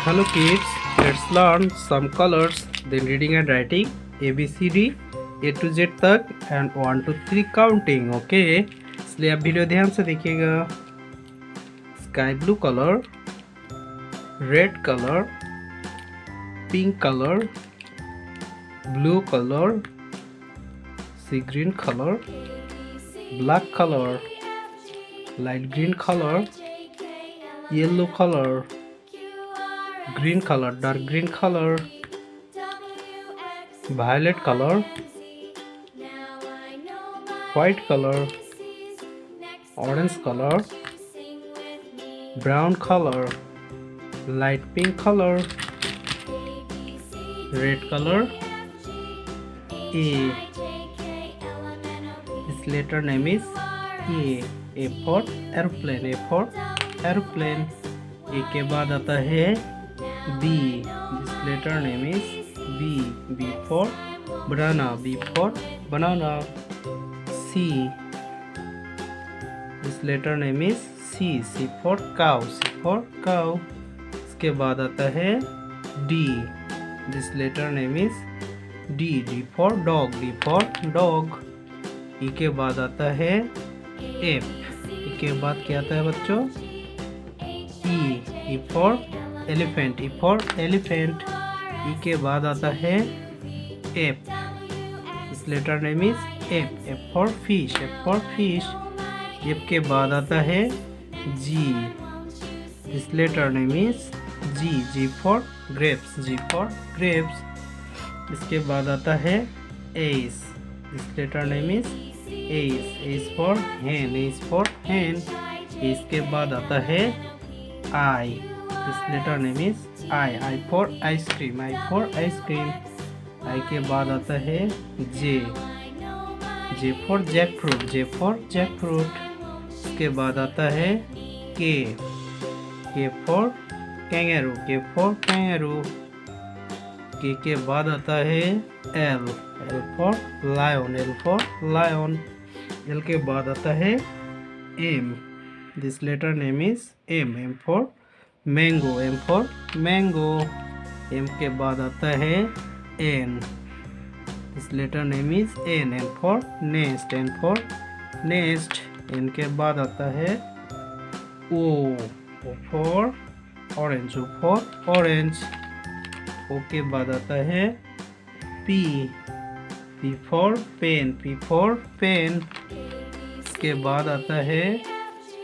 Hello kids, let's learn some colors, then reading and writing ABCD A to Z तक and 1 2 3 counting. Okay, इसलिए आप video ध्यान से देखिएगा. Sky blue colour, red colour, pink colour, blue colour, sea green colour, black colour, light green colour, yellow colour, green color, dark green color, violet color, white color, orange color, brown color, light pink color, red color. A. This letter name is A. A for airplane. A for airplane. A के बाद आता है B. This letter name is B. B for banana. B for banana. C. This letter name is C. C for cow. C for cow. इसके बाद आता है D. This letter name is D. D for dog. D for dog. E के बाद आता है F. E के बाद क्या आता है बच्चों? E. E for elephant. E for elephant. E के बाद आता है एफ. इस letter name is F. F for fish. F for fish. F के बाद आता है G. This letter name is G. G for grapes. G for grapes. इसके बाद आता है S. This letter name is S. S for hen. S for hen. इसके बाद आता है आई. This letter name is I. I for ice cream. I for ice cream. I के बाद आता है J. J for jackfruit. J for jackfruit. इसके बाद आता है K. K for kangaroo. K for kangaroo. K के बाद आता है L. L for lion. L for lion. L के बाद आता है M. This letter name is M. M for mango. M for mango. M के बाद आता है एन. इस letter name is N. N for nest. N for nest. N के बाद आता है O. O for orange. O for orange. O के बाद आता है P. P for pen. P for pen. इसके बाद आता है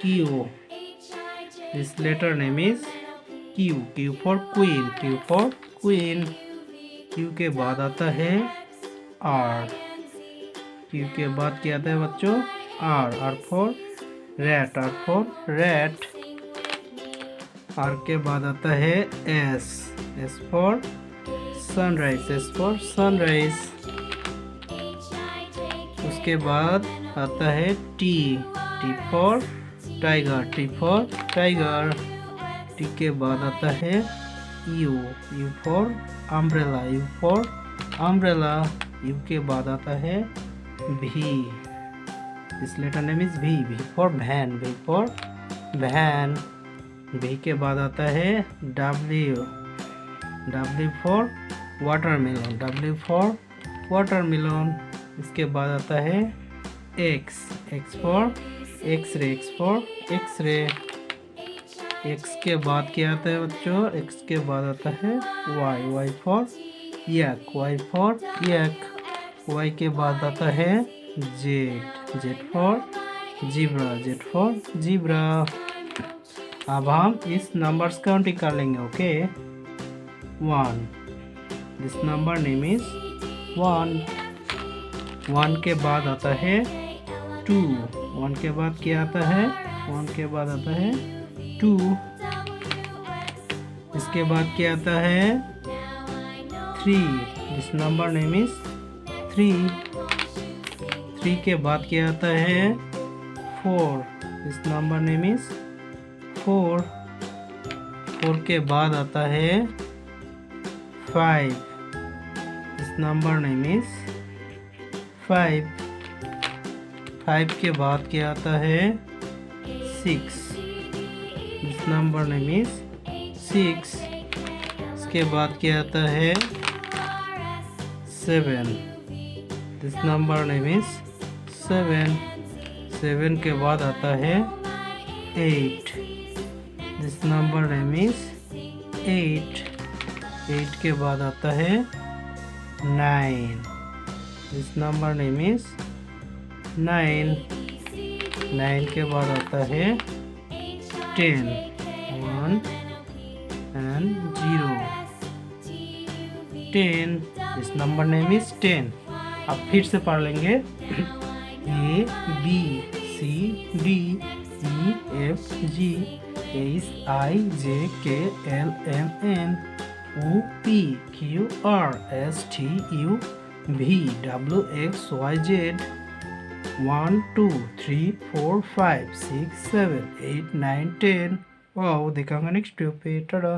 Q. This letter name is Q. Q for queen. Q for queen. Q के बाद आता है R. Q के बाद क्या आता है बच्चों? R. R for rat. R for rat. R के बाद आता है S. S for sunrise. S for sunrise. उसके बाद आता है T. T for tiger. T for tiger. T के बाद आता है you. You for umbrella. You for umbrella. You के बाद आता है भी. इस letter name is V. V for van. V for van. V के बाद आता है W. W for watermelon. W for watermelon. इसके बाद आता है X. X for X-ray. X for X-ray. X के बाद क्या आता है बच्चों? एक्स के बाद आता है वाई. वाई फॉर यक. वाई फॉर यक. वाई के बाद आता है Z. Z for zebra. Z for zebra. अब हम इस नंबर्स काउंटिंग कर लेंगे. Okay, 1. This number name is 1. 1 के बाद आता है 2. 1 के बाद क्या आता है? 1 के बाद आता है 2. इसके बाद क्या आता है 3. This number name is 3. 3 के बाद क्या आता है 4. This number name is 4. 4 के बाद आता है 5. This number name is 5. 5 के बाद क्या आता है 6. This number name is 6. के बाद क्या आता है 7. This number name is 7. 7 के बाद आता है 8. This number name is 8. 8 के बाद आता है 9. This number name is 9. 9 के बाद आता है 10. 1 and 0. 10. This number name is 10. अब फिर से पढ़ लेंगे A B C D E F G H I J K L M N O P Q R S T U V W X Y Z 1 2 3 4 5 6 7 8 9 10. Wow, देखा next video पे। टाटा।